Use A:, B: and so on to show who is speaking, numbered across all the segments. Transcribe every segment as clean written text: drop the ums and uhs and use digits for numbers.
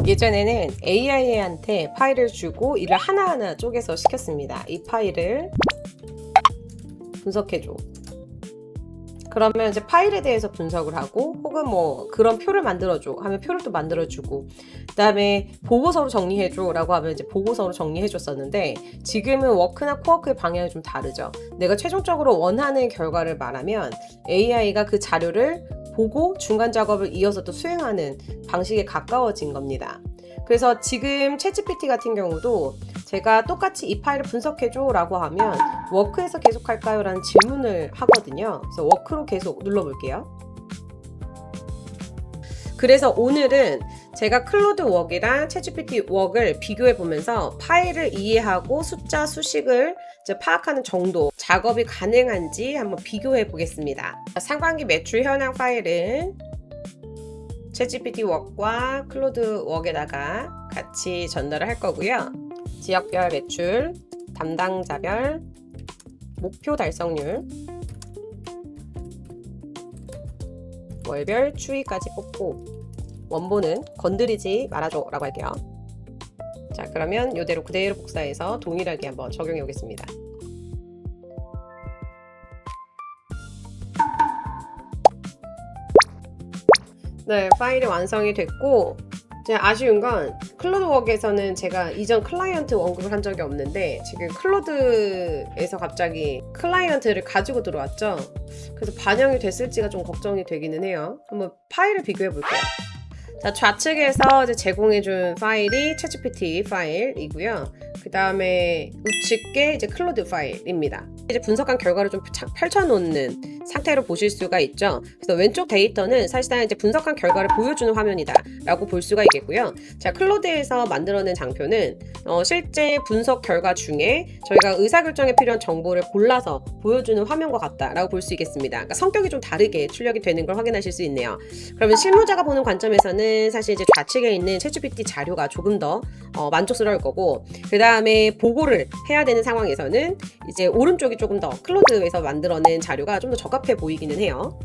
A: 예전에는 AI한테 파일을 주고 일을 하나하나 쪼개서 시켰습니다. 이 파일을 분석해줘. 그러면 이제 파일에 대해서 분석을 하고, 혹은 뭐 그런 표를 만들어줘 하면 표를 또 만들어주고, 그 다음에 보고서로 정리해줘 라고 하면 이제 보고서로 정리해줬었는데, 지금은 워크나 코워크의 방향이 좀 다르죠. 내가 최종적으로 원하는 결과를 말하면 AI가 그 자료를 보고 중간 작업을 이어서 또 수행하는 방식에 가까워진 겁니다. 그래서 지금 챗GPT 같은 경우도 제가 똑같이 이 파일을 분석해줘 라고 하면 워크에서 계속 할까요? 라는 질문을 하거든요. 그래서 워크로 계속 눌러볼게요. 그래서 오늘은 제가 클로드 워크랑 챗GPT 워크를 비교해 보면서 파일을 이해하고 숫자, 수식을 이제 파악하는 정도, 작업이 가능한지 한번 비교해 보겠습니다. 상반기 매출 현황 파일은 챗GPT 워크와 클로드 워크에다가 같이 전달을 할 거고요. 지역별 매출, 담당자별, 목표 달성률, 월별 추이까지 뽑고 원본은 건드리지 말아줘 라고 할게요. 자, 그러면 이대로 그대로 복사해서 동일하게 한번 적용해 보겠습니다. 네, 파일이 완성이 됐고, 이제 아쉬운 건 클로드 워크에서는 제가 이전 클라이언트 언급을 한 적이 없는데 지금 클로드에서 갑자기 클라이언트를 가지고 들어왔죠. 그래서 반영이 됐을지가 좀 걱정이 되기는 해요. 한번 파일을 비교해 볼게요. 자, 좌측에서 이제 제공해준 파일이 챗GPT 파일이고요. 그 다음에 우측에 이제 클로드 파일입니다. 이제 분석한 결과를 좀 펼쳐놓는 상태로 보실 수가 있죠. 그래서 왼쪽 데이터는 사실상 이제 분석한 결과를 보여주는 화면이다 라고 볼 수가 있겠고요. 자, 클로드에서 만들어낸 장표는 실제 분석 결과 중에 저희가 의사결정에 필요한 정보를 골라서 보여주는 화면과 같다라고 볼 수 있겠습니다. 그러니까 성격이 좀 다르게 출력이 되는 걸 확인하실 수 있네요. 그러면 실무자가 보는 관점에서는 사실 이제 좌측에 있는 챗GPT 자료가 조금 더 만족스러울 거고, 그 다음에 보고를 해야 되는 상황에서는 이제 오른쪽이 조금 더 클로드에서 만들어낸 자료가 좀 더 적합해 보이기는 해요.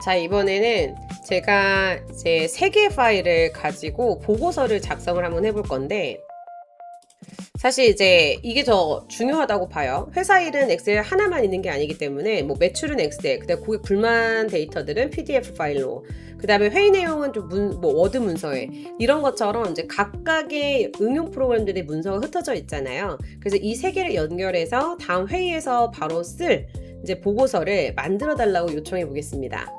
A: 자, 이번에는 제가 이제 3개의 파일을 가지고 보고서를 작성을 한번 해볼 건데, 사실 이제 이게 더 중요하다고 봐요. 회사 일은 엑셀 하나만 있는 게 아니기 때문에 뭐 매출은 엑셀, 그다음에 고객 불만 데이터들은 PDF 파일로, 그다음에 회의 내용은 좀 워드 문서에, 이런 것처럼 이제 각각의 응용 프로그램들의 문서가 흩어져 있잖아요. 그래서 이 3개를 연결해서 다음 회의에서 바로 쓸 이제 보고서를 만들어 달라고 요청해 보겠습니다.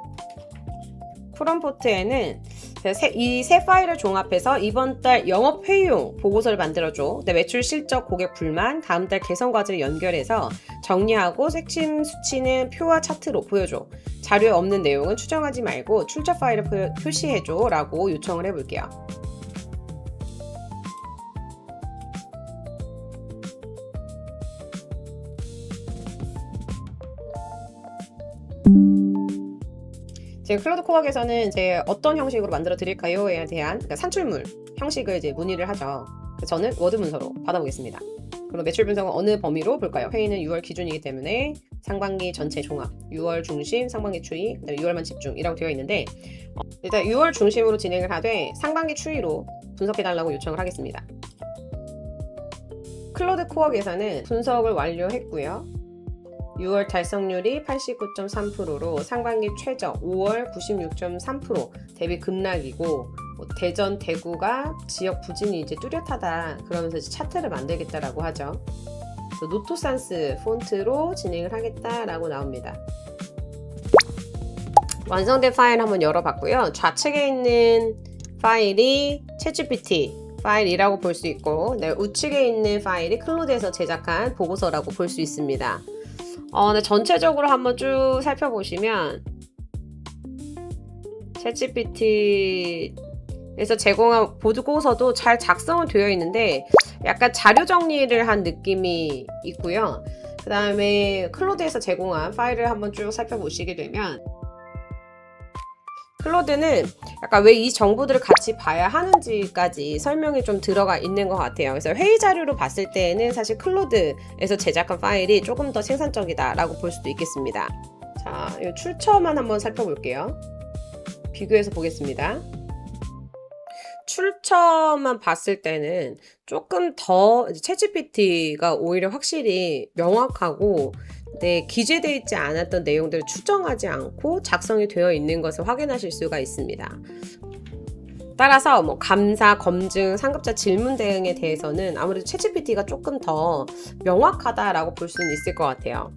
A: 프롬프트에는 이 세 파일을 종합해서 이번 달 영업 회의용 보고서를 만들어줘. 매출 실적, 고객 불만, 다음 달 개선 과제를 연결해서 정리하고 핵심 수치는 표와 차트로 보여줘. 자료에 없는 내용은 추정하지 말고 출처 파일을 표시해줘 라고 요청을 해볼게요. 지금 클로드 코어에서는 이제 어떤 형식으로 만들어 드릴까요에 대한 산출물 형식을 이제 문의를 하죠. 저는 워드 문서로 받아보겠습니다. 그럼 매출 분석은 어느 범위로 볼까요? 회의는 6월 기준이기 때문에 상반기 전체 종합, 6월 중심, 상반기 추이, 그다음에 6월만 집중이라고 되어 있는데, 일단 6월 중심으로 진행을 하되 상반기 추이로 분석해달라고 요청을 하겠습니다. 클로드 코어에서는 분석을 완료했고요. 6월 달성률이 89.3%로 상반기 최저, 5월 96.3% 대비 급락이고, 대전, 대구가 지역 부진이 이제 뚜렷하다 그러면서 이제 차트를 만들겠다라고 하죠. 노토산스 폰트로 진행을 하겠다라고 나옵니다. 완성된 파일 한번 열어봤고요. 좌측에 있는 파일이 챗GPT 파일이라고 볼 수 있고, 우측에 있는 파일이 클로드에서 제작한 보고서라고 볼 수 있습니다. 네, 전체적으로 한번 쭉 살펴보시면 챗GPT에서 제공한 보고서도 잘 작성은 되어 있는데 약간 자료 정리를 한 느낌이 있고요. 그 다음에 클로드에서 제공한 파일을 한번 쭉 살펴보시게 되면, 클로드는 약간 왜 이 정보들을 같이 봐야 하는지까지 설명이 좀 들어가 있는 것 같아요. 그래서 회의 자료로 봤을 때는 사실 클로드에서 제작한 파일이 조금 더 생산적이다라고 볼 수도 있겠습니다. 자, 이 출처만 한번 살펴볼게요. 비교해서 보겠습니다. 출처만 봤을 때는 조금 더 챗GPT가 오히려 확실히 명확하고 기재되어 있지 않았던 내용들을 추정하지 않고 작성이 되어 있는 것을 확인하실 수가 있습니다. 따라서 뭐 감사, 검증, 상급자 질문 대응에 대해서는 아무래도 챗GPT가 조금 더 명확하다라고 볼 수는 있을 것 같아요.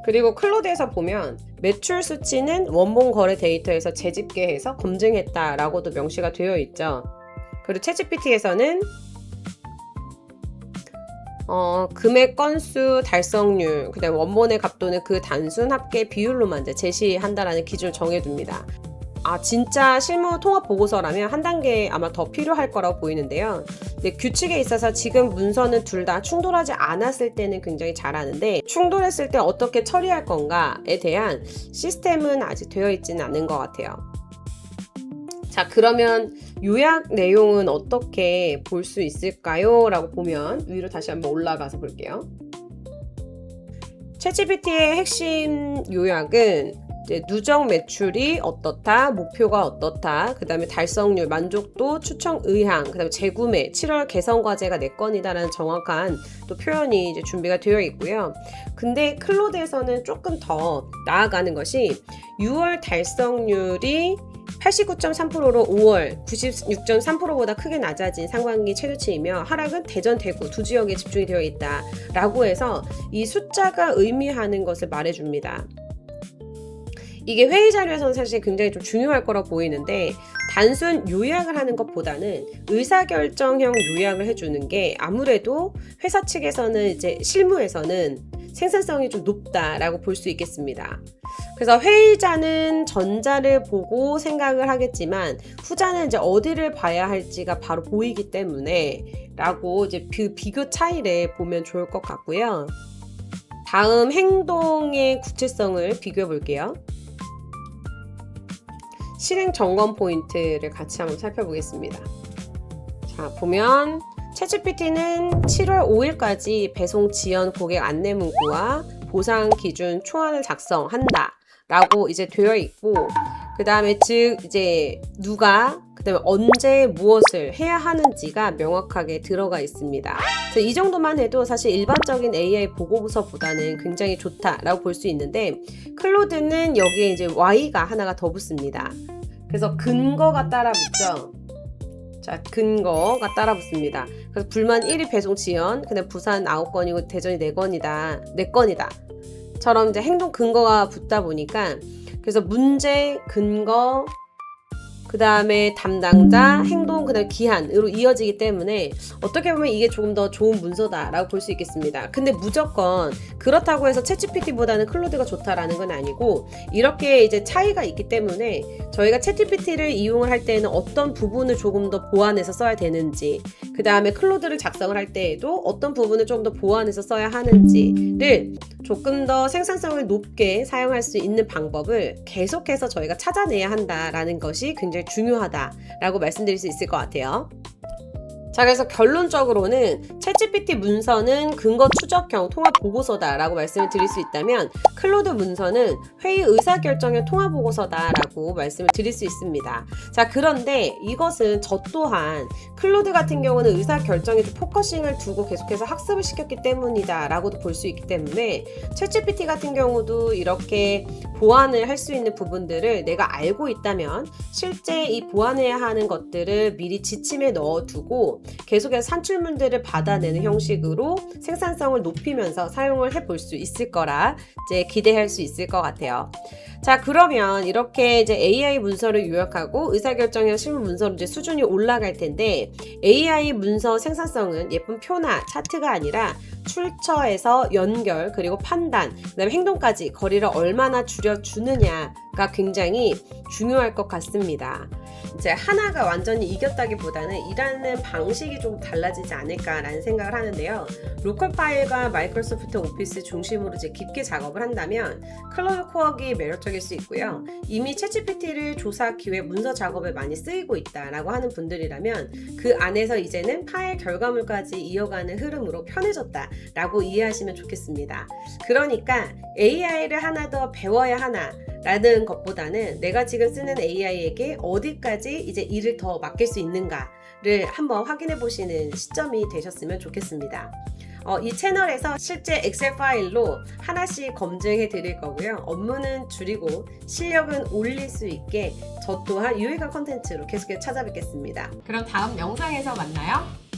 A: 그리고 클로드에서 보면 매출 수치는 원본 거래 데이터에서 재집계해서 검증했다라고도 명시가 되어 있죠. 그리고 챗GPT에서는 금액, 건수, 달성률, 그다음 원본의 값도는 그 단순 합계 비율로만 이제 제시한다라는 기준을 정해둡니다. 진짜 실무 통합 보고서라면 한 단계 아마 더 필요할 거라고 보이는데요. 근데 규칙에 있어서 지금 문서는 둘 다 충돌하지 않았을 때는 굉장히 잘하는데 충돌했을 때 어떻게 처리할 건가에 대한 시스템은 아직 되어 있지는 않은 것 같아요. 자, 그러면 요약 내용은 어떻게 볼 수 있을까요? 라고 보면 위로 다시 한번 올라가서 볼게요. 챗GPT의 핵심 요약은 누적 매출이 어떻다, 목표가 어떻다, 그 다음에 달성률, 만족도, 추천 의향, 그 다음에 재구매, 7월 개선 과제가 4건이다라는 정확한 또 표현이 이제 준비가 되어 있고요. 근데 클로드에서는 조금 더 나아가는 것이 6월 달성률이 89.3%로 5월 96.3%보다 크게 낮아진 상반기 최저치이며 하락은 대전, 대구 두 지역에 집중이 되어 있다 라고 해서 이 숫자가 의미하는 것을 말해줍니다. 이게 회의 자료에서는 사실 굉장히 좀 중요할 거라 보이는데 단순 요약을 하는 것보다는 의사결정형 요약을 해주는 게 아무래도 회사 측에서는 이제 실무에서는 생산성이 좀 높다라고 볼 수 있겠습니다. 그래서 회의자는 전자를 보고 생각을 하겠지만 후자는 이제 어디를 봐야 할지가 바로 보이기 때문에 라고 이제 그 비교 차이를 보면 좋을 것 같고요. 다음 행동의 구체성을 비교해 볼게요. 실행 점검 포인트를 같이 한번 살펴보겠습니다. 자, 보면 챗GPT는 7월 5일까지 배송 지연 고객 안내 문구와 보상 기준 초안을 작성한다 라고 이제 되어 있고, 그 다음에 즉 이제 누가 그 다음에 언제 무엇을 해야 하는지가 명확하게 들어가 있습니다. 그래서 이 정도만 해도 사실 일반적인 AI 보고서보다는 굉장히 좋다라고 볼 수 있는데 클로드는 여기에 이제 Y가 하나가 더 붙습니다. 그래서 근거가 따라 붙죠. 자, 근거가 따라 붙습니다. 그래서 불만 1위 배송 지연, 근데 부산 9건이고 대전이 4건이다. 처럼 이제 행동 근거가 붙다 보니까 그래서 문제, 근거, 그 다음에 담당자, 행동, 그 다음에 기한으로 이어지기 때문에 어떻게 보면 이게 조금 더 좋은 문서다라고 볼 수 있겠습니다. 근데 무조건 그렇다고 해서 챗GPT보다는 클로드가 좋다라는 건 아니고 이렇게 이제 차이가 있기 때문에 저희가 챗GPT를 이용을 할 때는 어떤 부분을 조금 더 보완해서 써야 되는지, 그 다음에 클로드를 작성을 할 때에도 어떤 부분을 조금 더 보완해서 써야 하는지를 조금 더 생산성을 높게 사용할 수 있는 방법을 계속해서 저희가 찾아내야 한다라는 것이 굉장히 중요하다라고 말씀드릴 수 있을 것 같아요. 자, 그래서 결론적으로는 챗GPT 문서는 근거 추적형 통합 보고서다라고 말씀을 드릴 수 있다면 클로드 문서는 회의 의사결정형 통합 보고서다라고 말씀을 드릴 수 있습니다. 자, 그런데 이것은 저 또한 클로드 같은 경우는 의사결정에 좀 포커싱을 두고 계속해서 학습을 시켰기 때문이다 라고도 볼 수 있기 때문에 챗GPT 같은 경우도 이렇게 보완을 할 수 있는 부분들을 내가 알고 있다면 실제 이 보완해야 하는 것들을 미리 지침에 넣어두고 계속해서 산출문들을 받아내는 형식으로 생산성을 높이면서 사용을 해볼 수 있을 거라 이제 기대할 수 있을 것 같아요. 자, 그러면 이렇게 이제 AI 문서를 요약하고 의사결정형 실무 문서로 이제 수준이 올라갈 텐데 AI 문서 생산성은 예쁜 표나 차트가 아니라 출처에서 연결, 그리고 판단, 그다음에 행동까지 거리를 얼마나 줄여주느냐, 하나가 굉장히 중요할 것 같습니다. 이제 하나가 완전히 이겼다기보다는 일하는 방식이 좀 달라지지 않을까라는 생각을 하는데요. 로컬 파일과 마이크로소프트 오피스 중심으로 이제 깊게 작업을 한다면 클로드 코어기 매력적일 수 있고요. 이미 챗GPT를 조사, 기획, 문서 작업에 많이 쓰이고 있다라고 하는 분들이라면 그 안에서 이제는 파일 결과물까지 이어가는 흐름으로 편해졌다라고 이해하시면 좋겠습니다. 그러니까 AI를 하나 더 배워야 하나 라는 것보다는 내가 지금 쓰는 AI에게 어디까지 이제 일을 더 맡길 수 있는가를 한번 확인해 보시는 시점이 되셨으면 좋겠습니다. 이 채널에서 실제 엑셀 파일로 하나씩 검증해 드릴 거고요. 업무는 줄이고 실력은 올릴 수 있게 저 또한 유익한 컨텐츠로 계속해서 찾아뵙겠습니다.
B: 그럼 다음 영상에서 만나요.